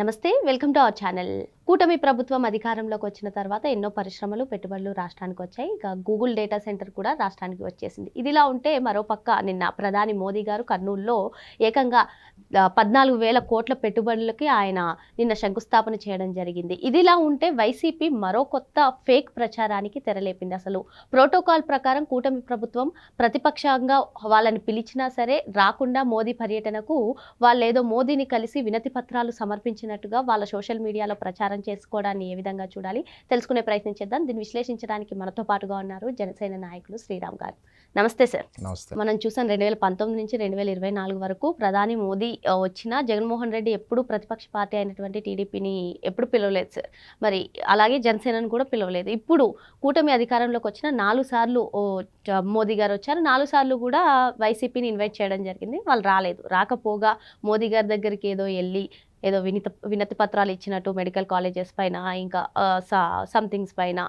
నమస్తే, welcome to our channel. కూటమి ప్రభుత్వం అధికారంలోకి వచ్చిన తర్వాత ఎన్నో పరిశ్రమలు, పెట్టుబడులు రాష్ట్రానికి వచ్చాయి. ఇక గూగుల్ డేటా సెంటర్ కూడా రాష్ట్రానికి వచ్చేసింది. ఇదిలా ఉంటే మరోపక్క నిన్న ప్రధాని మోదీ గారు కర్నూలులో ఏకంగా 14,000 కోట్ల పెట్టుబడులకి ఆయన నిన్న శంకుస్థాపన చేయడం జరిగింది. ఇదిలా ఉంటే వైసీపీ మరో కొత్త ఫేక్ ప్రచారానికి తెరలేపింది. అసలు ప్రోటోకాల్ ప్రకారం కూటమి ప్రభుత్వం ప్రతిపక్షంగా వాళ్ళని పిలిచినా సరే రాకుండా మోదీ పర్యటనకు వాళ్ళేదో మోదీని కలిసి వినతి పత్రాలు సమర్పించినట్టుగా వాళ్ళ సోషల్ మీడియాలో ప్రచారం చేసుకోవడాన్ని ఏ విధంగా చూడాలి తెలుసుకునే ప్రయత్నం చేద్దాం. దీన్ని విశ్లేషించడానికి మనతో పాటుగా ఉన్నారు జనసేన నాయకులు శ్రీరామ్ గారు. నమస్తే సార్. నమస్తే. మనం చూసాం 2019 నుంచి 2024 వరకు ప్రధాని మోదీ వచ్చినా జగన్మోహన్ రెడ్డి ఎప్పుడు ప్రతిపక్ష పార్టీ అయినటువంటి టీడీపీని ఎప్పుడు పిలవలేదు సార్. మరి అలాగే జనసేనను కూడా పిలవలేదు. ఇప్పుడు కూటమి అధికారంలోకి వచ్చిన 4 సార్లు మోదీ గారు వచ్చారు. 4 సార్లు కూడా వైసీపీని ఇన్వైట్ చేయడం జరిగింది. వాళ్ళు రాలేదు. రాకపోగా మోదీ గారి దగ్గరికి ఏదో వినతి పత్రాలు ఇచ్చినట్టు మెడికల్ కాలేజెస్ పైన ఇంకా సంథింగ్స్ పైన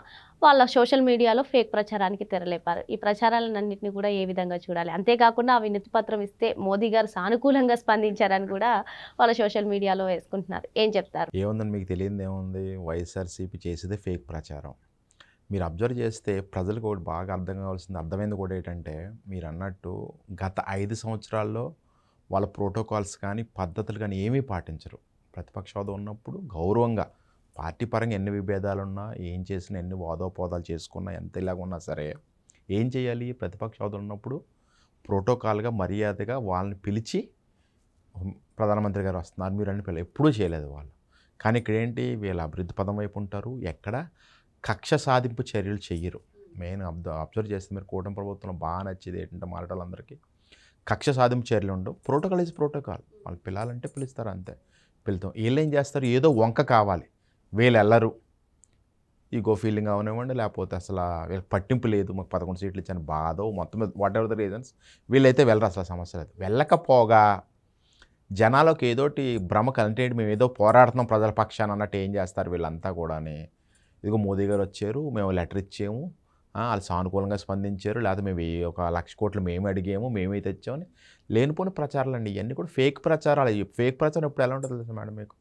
వాళ్ళ సోషల్ మీడియాలో ఫేక్ ప్రచారానికి తెరలేపారు. ఈ ప్రచారాలన్నింటినీ కూడా ఏ విధంగా చూడాలి? అంతేకాకుండా ఆ వినతి పత్రం ఇస్తే మోదీ గారు సానుకూలంగా స్పందించారని కూడా వాళ్ళ సోషల్ మీడియాలో వేసుకుంటున్నారు. ఏం చెప్తారు? ఏముందని మీకు తెలియదు ఏముంది, వైఎస్ఆర్సీపీ చేసేదే ఫేక్ ప్రచారం. మీరు అబ్జర్వ్ చేస్తే ప్రజలకు ఒకటి బాగా అర్థం కావాల్సింది, అర్థమైంది కూడా ఏంటంటే, మీరు అన్నట్టు గత 5 సంవత్సరాల్లో వాళ్ళ ప్రోటోకాల్స్ కానీ పద్ధతులు కానీ ఏమీ పాటించరు. ప్రతిపక్ష హోదా ఉన్నప్పుడు గౌరవంగా పార్టీ పరంగా ఎన్ని విభేదాలున్నా, ఏం చేసినా, ఎన్ని వాదోపవాదాలు చేసుకున్నా, ఎంత ఇలాగ ఉన్నా సరే ఏం చేయాలి? ప్రతిపక్ష హోదా ఉన్నప్పుడు ప్రోటోకాల్గా మర్యాదగా వాళ్ళని పిలిచి ప్రధానమంత్రి గారు వస్తున్నారు మీరు అని ఎప్పుడూ చేయలేదు వాళ్ళు. కానీ ఇక్కడ ఏంటి, వీళ్ళ అభివృద్ధి పదం వైపు ఉంటారు, ఎక్కడ కక్ష సాధింపు చర్యలు చెయ్యరు. మెయిన్ అబ్జర్వ్ చేస్తే మీరు కూటమి ప్రభుత్వంలో బాగా నచ్చేది ఏంటంటే మాట్లాడాలందరికీ కక్ష సాధింపు చర్యలు ఉండవు. Protocol is protocol. వాళ్ళు పిలాలంటే పిలుస్తారు, అంతే. పిలుతాం. వీళ్ళు ఏం చేస్తారు, ఏదో వంక కావాలి, వీళ్ళు వెళ్ళరు, ఈగో ఫీలింగ్ అవనివ్వండి, లేకపోతే అసలు వీళ్ళకి పట్టింపు లేదు, మాకు 11 సీట్లు ఇచ్చాను బాధో మొత్తం మీద వాట్ ఎవర్ ద రీజన్స్, వీళ్ళైతే వెళ్ళరు. అసలు సమస్య లేదు. వెళ్ళకపోగా జనాలకు ఏదోటి భ్రమ కంటే మేము ఏదో పోరాడుతున్నాం ప్రజల పక్షాన అన్నట్టు ఏం చేస్తారు వీళ్ళంతా కూడాని, ఇదిగో మోదీ గారు వచ్చారు, మేము లెటర్ ఇచ్చాము, వాళ్ళు సానుకూలంగా స్పందించారు, లేకపోతే మేము 1,00,000 కోట్లు మేము అడిగాము, మేమే తెచ్చామని లేనిపోని ప్రచారాలు అండి. ఇవన్నీ కూడా ఫేక్ ప్రచారాలు. ఈ ఫేక్ ప్రచారం ఇప్పుడు ఎలా ఉంటుంది తెలుసా మేడం మీకు?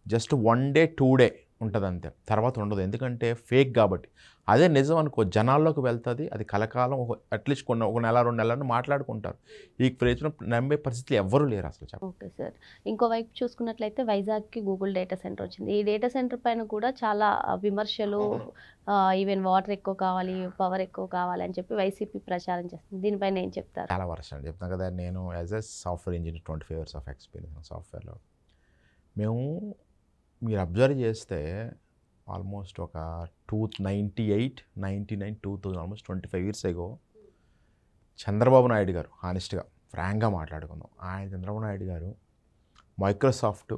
జస్ట్ 1 డే 2 డే ఉంటుంది అంతే, తర్వాత ఉండదు. ఎందుకంటే ఫేక్ కాబట్టి. అదే నిజం అనుకో, జనాల్లోకి వెళ్తుంది, అది కలకాలం అట్లీస్ట్ ఒక నెల 2 నెలలను మాట్లాడుకుంటారు. ఈ ప్రయత్నం నమ్మే పరిస్థితులు ఎవ్వరూ లేరు అసలు. Okay sir. ఇంకోవైపు చూసుకున్నట్లయితే వైజాగ్కి గూగుల్ డేటా సెంటర్ వచ్చింది. ఈ డేటా సెంటర్ పైన కూడా చాలా విమర్శలు, ఈవెన్ వాటర్ ఎక్కువ కావాలి, పవర్ ఎక్కువ కావాలి అని చెప్పి వైసీపీ ప్రచారం చేస్తుంది. దీనిపైన ఏం చెప్తారు? చాలా వర్షం చెప్తాను కదా, నేను as a software engineer 25 years of experience సాఫ్ట్వేర్లో. మీరు అబ్జర్వ్ చేస్తే ఆల్మోస్ట్ ఒక 1998, 99, 2000 almost 25 years ago Chandrababu Naidu గారు, హానెస్ట్గా ఫ్రాంక్గా మాట్లాడుకుందాం, చంద్రబాబు నాయుడు గారు మైక్రోసాఫ్ట్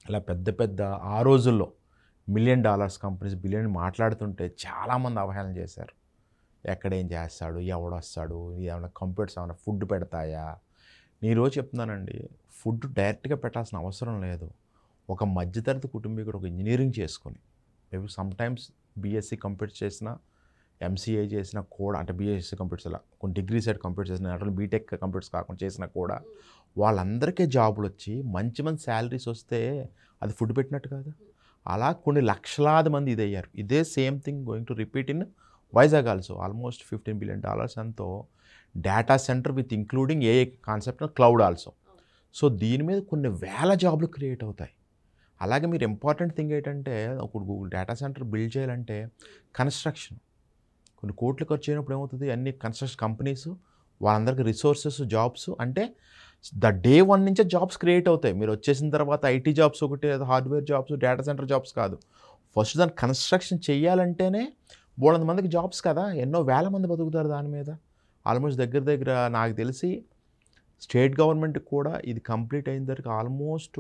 ఇలా పెద్ద ఆ రోజుల్లో $1 million కంపెనీస్ బిలియన్ మాట్లాడుతుంటే చాలామంది అవహేళన చేశారు. ఎక్కడేం చేస్తాడు, ఎవడొస్తాడు, ఏమైనా కంప్యూటర్స్ ఏమైనా ఫుడ్ పెడతాయా? నేను ఈరోజు చెప్తున్నానండి, ఫుడ్ డైరెక్ట్గా పెట్టాల్సిన అవసరం లేదు. ఒక మధ్యతరగతి కుటుంబీకుడు ఒక ఇంజనీరింగ్ చేసుకొని మేబీ సమ్టైమ్స్ బీఎస్సీ కంప్యూటర్స్ చేసిన, ఎంసీఏ చేసిన కూడా, అంటే బీఎస్సీ కంప్యూటర్స్ అలా కొన్ని డిగ్రీ సైడ్ కంప్యూటర్స్ చేసిన, అట్లా బీటెక్ కంప్యూటర్స్ కాకుండా చేసినా కూడా వాళ్ళందరికీ జాబులు వచ్చి మంచి శాలరీస్ వస్తే అది ఫుడ్ పెట్టినట్టు కాదు. అలా కొన్ని లక్షలాది మంది ఇదయ్యారు. ఇదే same thing going to repeat in Vizag also. Almost $15 billion ఎంతో data centre with including a concept cloud also. So దీని మీద కొన్ని వేల జాబులు క్రియేట్ అవుతాయి. అలాగే మీరు ఇంపార్టెంట్ థింగ్ ఏంటంటే, ఒక గూగుల్ డేటా సెంటర్ బిల్డ్ చేయాలంటే కన్స్ట్రక్షన్ కొన్ని కోట్లు ఖర్చు అయినప్పుడు ఏమవుతుంది, అన్ని కన్స్ట్రక్షన్ కంపెనీస్ వాళ్ళందరికీ రిసోర్సెస్, జాబ్స్, అంటే డే 1 నుంచే జాబ్స్ క్రియేట్ అవుతాయి. మీరు వచ్చేసిన తర్వాత ఐటీ జాబ్స్ ఒకటి, hardware jobs, data centre jobs కాదు. ఫస్ట్ దాన్ని కన్స్ట్రక్షన్ చేయాలంటేనే బోలెడు మందికి జాబ్స్ కదా, ఎన్నో వేల మంది బతుకుతారు దాని మీద. ఆల్మోస్ట్ దగ్గర నాకు తెలిసి స్టేట్ గవర్నమెంట్ కూడా ఇది కంప్లీట్ అయిన దగ్గర ఆల్మోస్ట్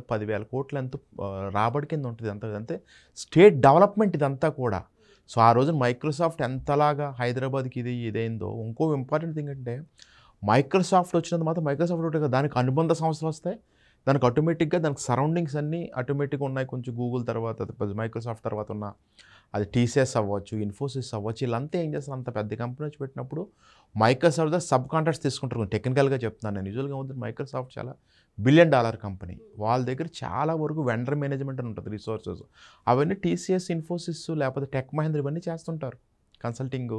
10,000 కోట్లు ఎంతో రాబడి కింద ఉంటుంది. అంతే స్టేట్ డెవలప్మెంట్ ఇదంతా కూడా. సో ఆ రోజున మైక్రోసాఫ్ట్ ఎంతలాగా హైదరాబాద్కి ఇదైందో. ఇంకో ఇంపార్టెంట్ థింగ్ అంటే, మైక్రోసాఫ్ట్ వచ్చినంత మాత్రం మైక్రోసాఫ్ట్ ఒకటి కదా, దానికి అనుబంధ సంస్థలు వస్తాయి, దానికి ఆటోమేటిక్గా దానికి సరౌండింగ్స్ అన్నీ ఆటోమేటిక్గా ఉన్నాయి. కొంచెం గూగుల్ తర్వాత మైక్రోసాఫ్ట్ తర్వాత ఉన్న అది టీసీఎస్ అవ్వచ్చు, ఇన్ఫోసిస్ అవ్వచ్చు, వీళ్ళంతా ఏం చేస్తారు, అంత పెద్ద కంపెనీ వచ్చి పెట్టినప్పుడు మైక్రోసాఫ్ట్ సబ్ కాంట్రాక్ట్స్ తీసుకుంటారు. టెక్నికల్గా చెప్తున్నాను నేను. యూజువల్గా ఉంటుంది మైక్రోసాఫ్ట్ చాలా $1 బిలియన్ కంపెనీ. వాళ్ళ దగ్గర చాలా వరకు వెండర్ మేనేజ్మెంట్ అని ఉంటుంది, రిసోర్సెస్. అవన్నీ టీసీఎస్, ఇన్ఫోసిస్ లేకపోతే టెక్ మహేంద్ర ఇవన్నీ చేస్తుంటారు, కన్సల్టింగ్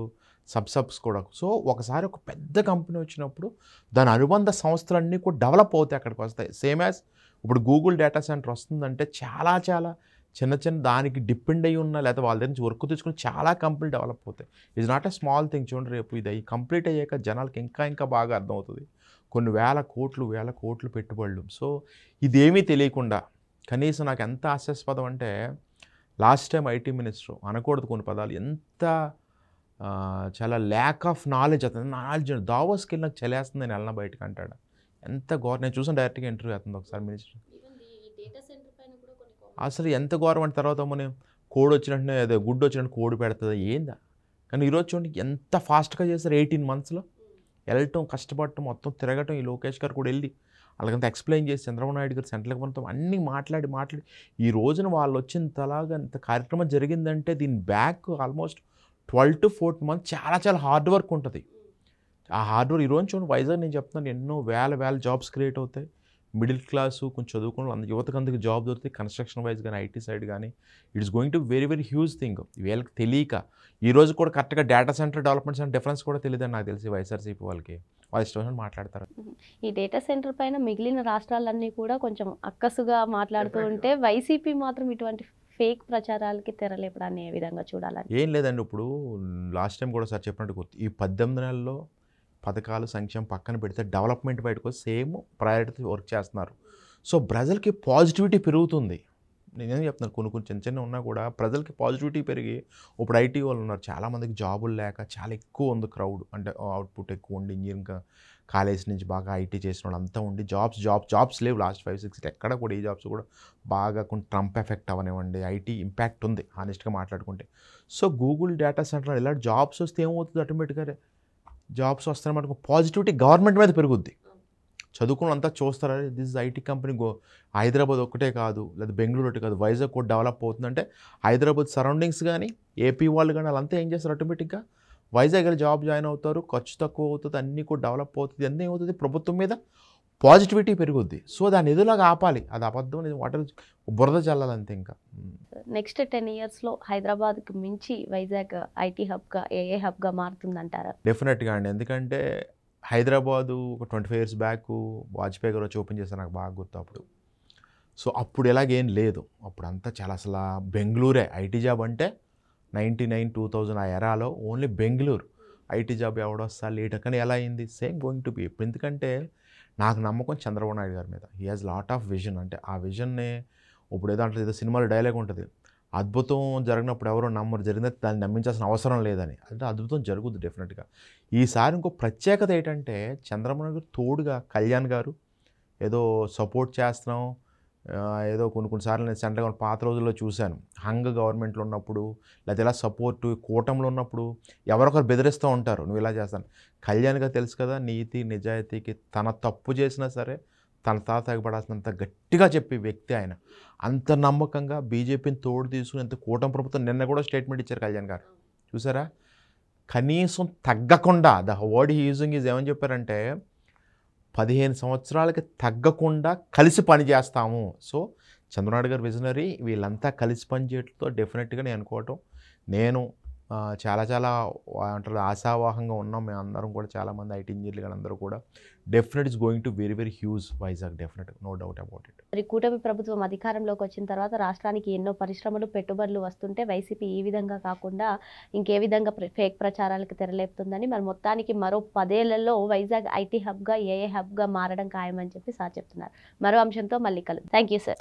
సబ్స్ కూడా. సో ఒకసారి ఒక పెద్ద కంపెనీ వచ్చినప్పుడు దాని అనుబంధ సంస్థలన్నీ కూడా డెవలప్ అవుతాయి, అక్కడికి వస్తాయి. సేమ్ యాజ్ ఇప్పుడు గూగుల్ డేటా సెంటర్ వస్తుందంటే చాలా చిన్న దానికి డిపెండ్ అయ్యి ఉన్న లేదా వాళ్ళ దగ్గర నుంచి వర్క్ తెచ్చుకుని చాలా కంపెనీలు డెవలప్ అవుతాయి. It's not a small thing. చూడండి, రేపు ఇది కంప్లీట్ అయ్యాక జనాలకి ఇంకా బాగా అర్థమవుతుంది. కొన్ని వేల కోట్లు పెట్టుబడులు. సో ఇదేమీ తెలియకుండా కనీసం నాకు ఎంత హాస్యాస్పదం అంటే, లాస్ట్ టైం ఐటీ మినిస్టర్ అనకూడదు కొన్ని పదాలు, ఎంత చాలా ల్యాక్ ఆఫ్ నాలెడ్జ్. అతను నాలెడ్జ్ దావోస్కి వెళ్ళి నాకు చలేస్తుంది, నేను వెళ్ళిన బయటకు అంటాడు. ఎంత ఘోరం. నేను చూసాను, డైరెక్ట్గా ఇంటర్వ్యూ అవుతుంది ఒకసారి మినిస్టర్. అసలు ఎంత ఘోరం అంటే, తర్వాత మనం కోడ్ వచ్చినట్టునే అదే గుడ్డు వచ్చినట్టు కోడి పెడుతుంది ఏందా. కానీ ఈరోజు చూడండి ఎంత ఫాస్ట్గా చేస్తారు. 18 మంత్స్లో వెళ్ళటం, కష్టపడటం, మొత్తం తిరగటం. ఈ లోకేష్ గారు కూడా వెళ్ళి వాళ్ళకంతా ఎక్స్ప్లెయిన్ చేసి, చంద్రబాబు నాయుడు గారు సెంట్రల్ గవర్నమెంట్తో అన్నీ మాట్లాడి ఈ రోజున వాళ్ళు వచ్చినంతలాగా ఇంత కార్యక్రమం జరిగిందంటే దీని బ్యాక్ ఆల్మోస్ట్ 12 to 14 months చాలా హార్డ్ వర్క్ ఉంటుంది. ఆ హార్డ్ వర్క్ ఈరోజు చూడండి, వైజాగ్ నేను చెప్తున్నాను, ఎన్నో వేల జాబ్స్ క్రియేట్ అవుతాయి. మిడిల్ క్లాసు కొంచెం చదువుకున్న యువతకు అందుకు జాబ్ దొరుకుతాయి. కన్స్ట్రక్షన్ వైజ్ కానీ, ఐటీ సైడ్ కానీ it's going to very huge thing. వీళ్ళకి తెలియక ఈరోజు కూడా కరెక్ట్గా data centre developments and difference కూడా తెలియదని నాకు తెలిసి వైఎస్ఆర్సీపీ వాళ్ళకి. వాళ్ళు ఇష్టం మాట్లాడతారు. ఈ డేటా సెంటర్ పైన మిగిలిన రాష్ట్రాలన్నీ కూడా కొంచెం అక్కసుగా మాట్లాడుతూ ఉంటే, వైసీపీ మాత్రం ఇటువంటి ఫేక్ ప్రచారాలకి తెరలేపడాన్ని ఏ విధంగా చూడాలని? ఏం లేదండి, ఇప్పుడు లాస్ట్ టైం కూడా సార్ చెప్పినట్టు ఈ 18 నెలల్లో పథకాలు సంక్షేమం పక్కన పెడితే డెవలప్మెంట్ బయటకు సేమ్ ప్రయారిటీ వర్క్ చేస్తున్నారు. సో ప్రజలకి పాజిటివిటీ పెరుగుతుంది. నేనేం చెప్తున్నాను, కొన్ని చిన్న ఉన్నా కూడా ప్రజలకి పాజిటివిటీ పెరిగి ఇప్పుడు ఐటీ వాళ్ళు ఉన్నారు, చాలామందికి జాబులు లేక చాలా ఎక్కువ ఉంది క్రౌడ్. అంటే అవుట్పుట్ ఎక్కువ ఉండి ఇంజనీరింగ్ కాలేజ్ నుంచి బాగా ఐటీ చేసిన వాళ్ళు అంతా ఉండి జాబ్స్ లేవు లాస్ట్ 5-6 ఎక్కడ కూడా. ఈ జాబ్స్ కూడా బాగా కొన్ని ట్రంప్ ఎఫెక్ట్ అవనివ్వండి, ఐటీ ఇంపాక్ట్ ఉంది హానెస్ట్గా మాట్లాడుకుంటే. సో గూగుల్ డేటా సెంటర్ ఇలాంటి జాబ్స్ వస్తే ఏమవుతుంది, ఆటోమేటిక్గా జాబ్స్ వస్తాయి మనకు పాజిటివిటీ గవర్నమెంట్ మీద పెరుగుద్ది. చదువుకుని అంతా చూస్తారా, దిస్ ఐటీ కంపెనీ హైదరాబాద్ ఒక్కటే కాదు, లేదా బెంగళూరు ఒకటే కాదు, వైజాగ్ కూడా డెవలప్ అవుతుందంటే హైదరాబాద్ సరౌండింగ్స్ కానీ, ఏపీ వాళ్ళు కానీ వాళ్ళంతా ఏం చేస్తారు, ఆటోమేటిక్గా వైజాగ్ వెళ్ళి జాబ్ జాయిన్ అవుతారు, ఖర్చు తక్కువ అవుతుంది, అన్నీ కూడా డెవలప్ అవుతుంది. అన్నీ ఏమవుతుంది, ప్రభుత్వం మీద పాజిటివిటీ పెరుగుద్ది. సో దాన్ని ఎదులాగా ఆపాలి, అది అబద్ధం, వాటర్ బురద చల్లాలంతే. ఇంకా నెక్స్ట్ 10 yearsలో హైదరాబాద్కి మించి వైజాగ్ ఐటీ హబ్గా, ఏఏ హబ్గా మారుతుందంటారా? డెఫినెట్గా అండి. ఎందుకంటే హైదరాబాదు ఒక 25 years బ్యాక్ వాజ్పేయి గారు వచ్చి ఓపెన్ చేశారు, నాకు బాగా గుర్తు అప్పుడు. సో అప్పుడు ఎలాగేం లేదు, అప్పుడంతా చాలా అసలు బెంగళూరే ఐటీ జాబ్ అంటే 99-2000 ఆ ఎరాలో ఓన్లీ బెంగళూరు ఐటీ జాబ్ ఎవడొస్తా లేట్. కానీ ఎలా అయింది, సేమ్ గోయింగ్ టు బి. ఇప్పుడు ఎందుకంటే నాకు నమ్మకం చంద్రబాబు నాయుడు గారి మీద. He has lot of vision. అంటే ఆ విజన్ని ఇప్పుడు ఏదో సినిమాలో డైలాగ్ ఉంటుంది, అద్భుతం జరిగినప్పుడు ఎవరో నమ్మరు, జరిగితే దాన్ని నమ్మించాల్సిన అవసరం లేదని. అంటే అద్భుతం జరుగుతుంది డెఫినెట్గా. ఈసారి ఇంకో ప్రత్యేకత ఏంటంటే, చంద్రబాబు నాయుడు గారు తోడుగా కళ్యాణ్ గారు ఏదో సపోర్ట్ చేస్తున్నాం, ఏదో కొన్నిసార్లు నేను సెంట్రల్ గవర్నమెంట్ పాత రోజుల్లో చూశాను, హంగ్ గవర్నమెంట్లో ఉన్నప్పుడు లేదా ఇలా సపోర్టు కూటమిలో ఉన్నప్పుడు ఎవరొకరు బెదిరిస్తూ ఉంటారు, నువ్వు ఇలా చేస్తాను. కళ్యాణ్గా తెలుసు కదా, నీతి నిజాయితీకి తన తప్పు చేసినా సరే తన తాత తెగబడాల్సినంత గట్టిగా చెప్పే వ్యక్తి ఆయన. అంత నమ్మకంగా బీజేపీని తోడు తీసుకుని ఎంత కూటమి ప్రభుత్వం నిన్న కూడా స్టేట్మెంట్ ఇచ్చారు కళ్యాణ్ గారు, చూసారా? కనీసం తగ్గకుండా ద వర్డ్ యూజింగ్ ఈజ్ ఏమని చెప్పారంటే 15 సంవత్సరాలకి తగ్గకుండా కలిసి పని చేస్తాము. సో చంద్రబాబు గారు విజనరీ, వీళ్ళంతా కలిసి పనిచేయడంతో డెఫినెట్గా నేను అనుకోవటం, నేను చాలా అంటారు ఆశావాహంగా ఉన్నాం మేము అందరం కూడా, చాలామంది ఐటీ ఇంజనీర్లు కానీ అందరూ కూడా. Definite is going to very huge Vizag, definite, no doubt about it. మరి కూటమి ప్రభుత్వం అధికారంలోకి వచ్చిన తర్వాత రాష్ట్రానికి ఎన్నో పరిశ్రమలు, పెట్టుబడులు వస్తుంటే వైసీపీ ఈ విధంగా కాకుండా ఇంకే విధంగా ఫేక్ ప్రచారాలకు తెరలేపుతుందని, మరి మొత్తానికి మరో 10 ఏళ్లలో వైజాగ్ ఐటీ హబ్గా, ఏఏ హబ్గా మారడం ఖాయమని చెప్పి సార్ చెప్తున్నారు. మరో అంశంతో మళ్ళీ కలుద్దాం. Thank you sir.